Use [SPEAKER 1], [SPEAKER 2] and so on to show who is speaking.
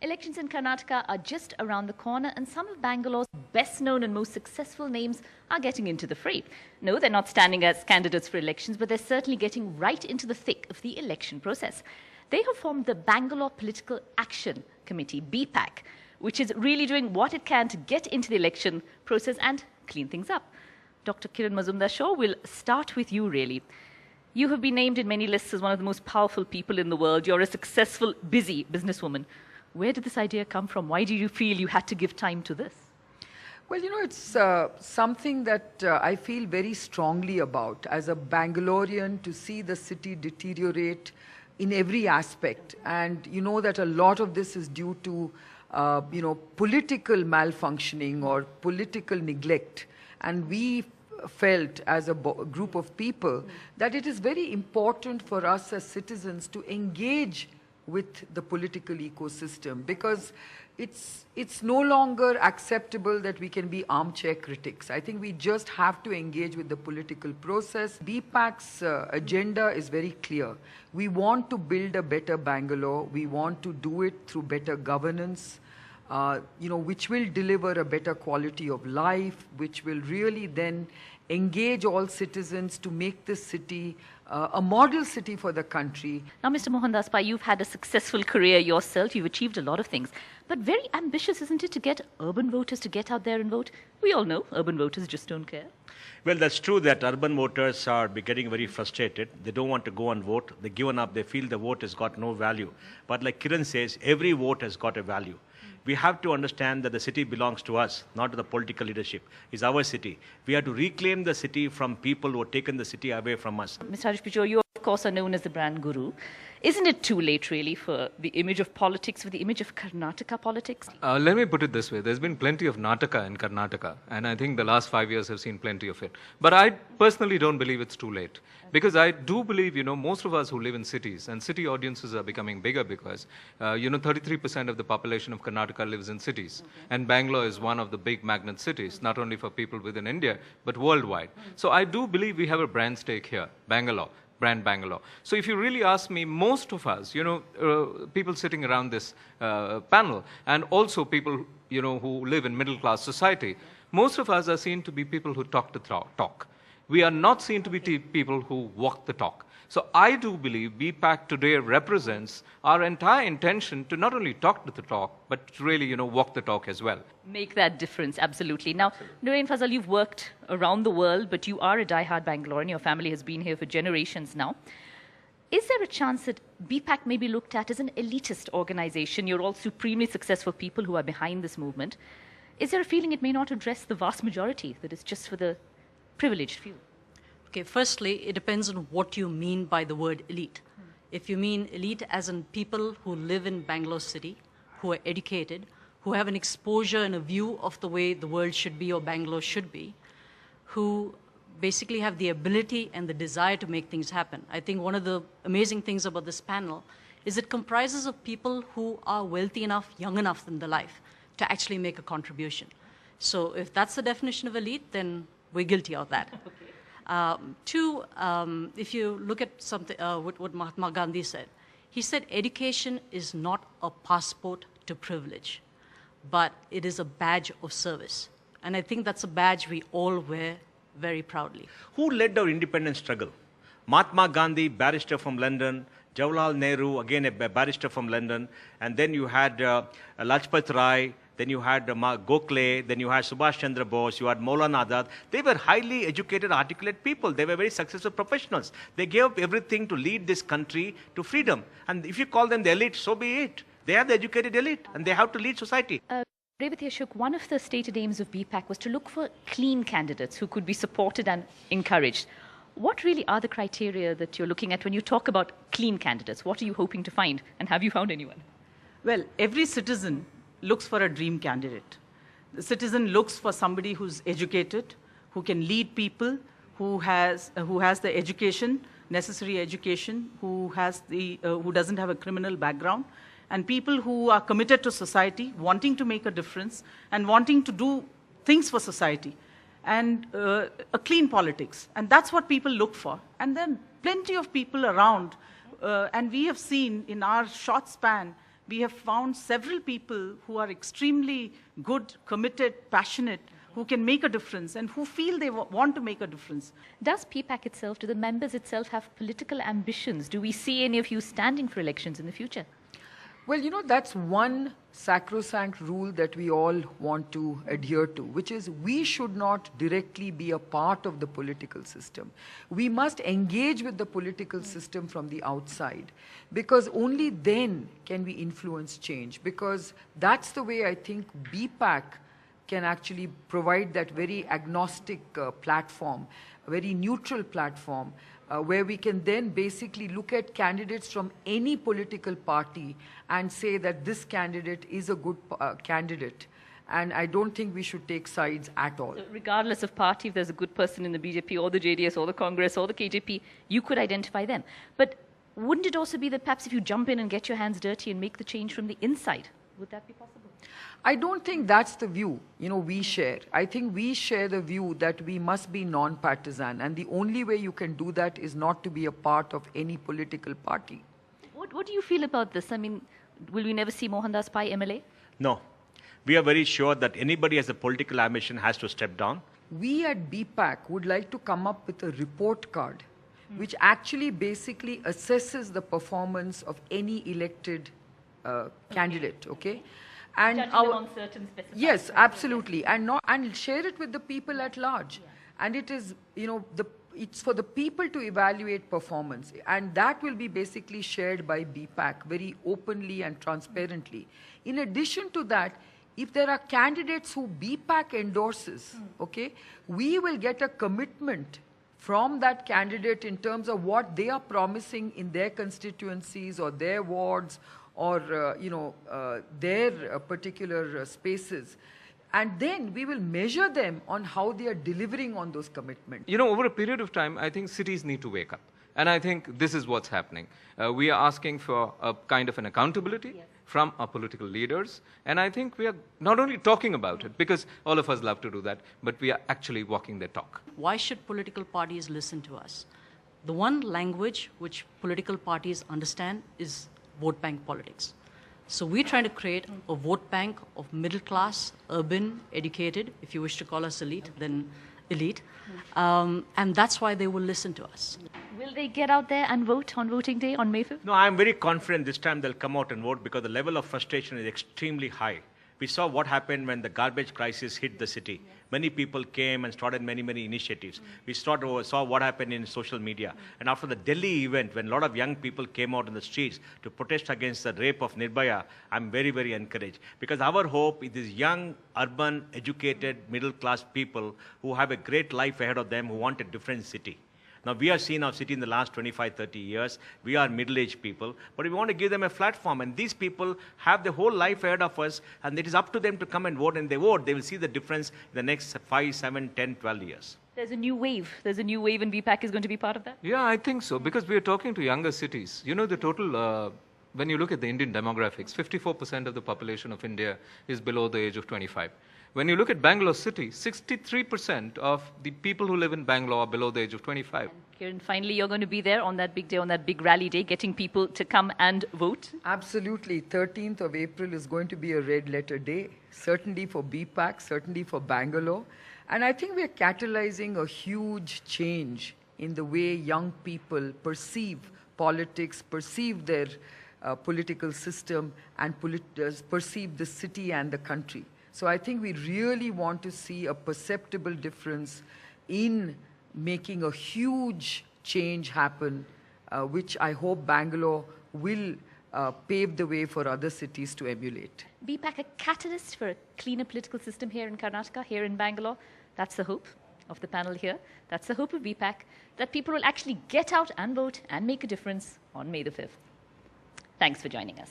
[SPEAKER 1] Elections in Karnataka are just around the corner, and some of Bangalore's best known and most successful names are getting into the fray. No, they're not standing as candidates for elections, but they're certainly getting right into the thick of the election process. They have formed the Bangalore Political Action Committee, BPAC, which is really doing what it can to get into the election process and clean things up. Dr. Kiran Mazumdar, we'll start with you, really. You have been named in many lists as one of the most powerful people in the world. You're a successful, busy businesswoman. Where did this idea come from? Why do you feel you had to give time to this?
[SPEAKER 2] Well, it's something that I feel very strongly about as a Bangalorean, to see the city deteriorate in every aspect. And you know that a lot of this is due to, political malfunctioning or political neglect. And we felt as a group of people that it is very important for us as citizens to engage with the political ecosystem, because it's no longer acceptable that we can be armchair critics. I think we just have to engage with the political process. BPAC's agenda is very clear. We want to build a better Bangalore. We want to do it through better governance, which will deliver a better quality of life, which will really then engage all citizens to make this city a model city for the country.
[SPEAKER 1] Now, Mr. Mohandas Pai, you've had a successful career yourself. You've achieved a lot of things. But very ambitious, isn't it, to get urban voters to get out there and vote? We all know urban voters just don't care.
[SPEAKER 3] Well, that's true that urban voters are getting very frustrated. They don't want to go and vote. They've given up. They feel the vote has got no value. But like Kiran says, every vote has got a value. We have to understand that the city belongs to us, not to the political leadership. It's our city. We have to reclaim the city from people who have taken the city away from us.
[SPEAKER 1] Mr. Harish Pichor, you of course are known as the brand guru. Isn't it too late really for the image of politics, for the image of Karnataka politics?
[SPEAKER 4] Let me put it this way. There's been plenty of Nataka in Karnataka, and I think the last 5 years have seen plenty of it. But I personally don't believe it's too late. Because I do believe, most of us who live in cities, and city audiences are becoming bigger because, 33% of the population of Karnataka lives in cities. Okay. And Bangalore is one of the big magnet cities, not only for people within India, but worldwide. So I do believe we have a brand stake here, Bangalore. Brand Bangalore. So if you really ask me, most of us, people sitting around this panel, and also people, who live in middle-class society, most of us are seen to be people who talk the talk. We are not seen to be people who walk the talk. So I do believe BPAC today represents our entire intention to not only talk the talk, but to really, walk the talk as well.
[SPEAKER 1] Make that difference, absolutely. Now, Nurain Fazal, you've worked around the world, but you are a diehard Bangalorean. Your family has been here for generations now. Is there a chance that BPAC may be looked at as an elitist organization? You're all supremely successful people who are behind this movement. Is there a feeling it may not address the vast majority, that it's just for the privileged few?
[SPEAKER 5] Okay, firstly, it depends on what you mean by the word elite. If you mean elite as in people who live in Bangalore city, who are educated, who have an exposure and a view of the way the world should be or Bangalore should be, who basically have the ability and the desire to make things happen. I think one of the amazing things about this panel is it comprises of people who are wealthy enough, young enough in their life to actually make a contribution. So if that's the definition of elite, then we're guilty of that. Okay. Two, if you look at something, what Mahatma Gandhi said, he said education is not a passport to privilege, but it is a badge of service. And I think that's a badge we all wear very proudly.
[SPEAKER 3] Who led our independence struggle? Mahatma Gandhi, barrister from London. Jawaharlal Nehru, again a barrister from London. And then you had Lajpat Rai. Then you had Gokhale, then you had Subhash Chandra Bose, you had Maulana Azad. They were highly educated, articulate people. They were very successful professionals. They gave up everything to lead this country to freedom. And if you call them the elite, so be it. They are the educated elite, and they have to lead society.
[SPEAKER 1] Revathi Ashok, one of the stated aims of BPAC was to look for clean candidates who could be supported and encouraged. What really are the criteria that you're looking at when you talk about clean candidates? What are you hoping to find, and have you found anyone?
[SPEAKER 6] Well, every citizen looks for a dream candidate. The citizen looks for somebody who's educated, who can lead people, who has the education, necessary education, who doesn't have a criminal background, and people who are committed to society, wanting to make a difference, and wanting to do things for society, and a clean politics. And that's what people look for. And then plenty of people around, and we have seen in our short span we have found several people who are extremely good, committed, passionate, who can make a difference and who feel they want to make a difference.
[SPEAKER 1] Does BPAC itself, do the members itself have political ambitions? Do we see any of you standing for elections in the future?
[SPEAKER 2] Well, you know, that's one sacrosanct rule that we all want to adhere to, which is we should not directly be a part of the political system. We must engage with the political system from the outside, because only then can we influence change, because that's the way I think BPAC can actually provide that very agnostic platform, a very neutral platform, where we can then basically look at candidates from any political party and say that this candidate is a good candidate. And I don't think we should take sides at all.
[SPEAKER 1] So regardless of party, if there's a good person in the BJP or the JDS or the Congress or the KJP, you could identify them. But wouldn't it also be that perhaps if you jump in and get your hands dirty and make the change from the inside, would that be possible?
[SPEAKER 2] I don't think that's the view, we share. I think we share the view that we must be non-partisan, and the only way you can do that is not to be a part of any political party.
[SPEAKER 1] What do you feel about this? I mean, will we never see Mohandas Pai MLA?
[SPEAKER 3] No. We are very sure that anybody has a political ambition has to step down.
[SPEAKER 2] We at BPAC would like to come up with a report card which actually basically assesses the performance of any elected candidate, okay? And
[SPEAKER 1] judging them on certain specific
[SPEAKER 2] yes,
[SPEAKER 1] aspects.
[SPEAKER 2] absolutely, and share it with the people at large. And it is, it's for the people to evaluate performance, and that will be basically shared by BPAC very openly and transparently. In addition to that, if there are candidates who BPAC endorses, okay, we will get a commitment from that candidate in terms of what they are promising in their constituencies or their wards or their particular spaces. And then we will measure them on how they are delivering on those commitments.
[SPEAKER 4] Over a period of time, I think cities need to wake up. And I think this is what's happening. We are asking for a kind of an accountability from our political leaders. And I think we are not only talking about it, because all of us love to do that, but we are actually walking their talk.
[SPEAKER 5] Why should political parties listen to us? The one language which political parties understand is vote bank politics. So we're trying to create a vote bank of middle class, urban, educated, if you wish to call us elite, then elite. And that's why they will listen to us.
[SPEAKER 1] Will they get out there and vote on voting day on May 5th?
[SPEAKER 3] No, I'm very confident this time they'll come out and vote because the level of frustration is extremely high. We saw what happened when the garbage crisis hit the city. Many people came and started many initiatives. We saw what happened in social media. And after the Delhi event, when a lot of young people came out in the streets to protest against the rape of Nirbhaya, I'm very encouraged. Because our hope is these young, urban, educated, middle-class people who have a great life ahead of them, who want a different city. Now, we have seen our city in the last 25, 30 years. We are middle-aged people, but we want to give them a platform. And these people have the whole life ahead of us, and it is up to them to come and vote. And they vote, they will see the difference in the next 5, 7, 10, 12 years.
[SPEAKER 1] There's a new wave. There's a new wave, and BPAC is going to be part of that?
[SPEAKER 4] Yeah, I think so, because we are talking to younger cities. The total, when you look at the Indian demographics, 54% of the population of India is below the age of 25. When you look at Bangalore city, 63% of the people who live in Bangalore are below the age of 25.
[SPEAKER 1] Kiran, finally, you're going to be there on that big day, on that big rally day, getting people to come and vote?
[SPEAKER 2] Absolutely. 13th of April is going to be a red letter day, certainly for BPAC, certainly for Bangalore. And I think we're catalyzing a huge change in the way young people perceive politics, perceive their political system, and perceive the city and the country. So I think we really want to see a perceptible difference in making a huge change happen, which I hope Bangalore will pave the way for other cities to emulate.
[SPEAKER 1] BPAC a catalyst for a cleaner political system here in Karnataka, here in Bangalore. That's the hope of the panel here. That's the hope of BPAC, that people will actually get out and vote and make a difference on May the 5th. Thanks for joining us.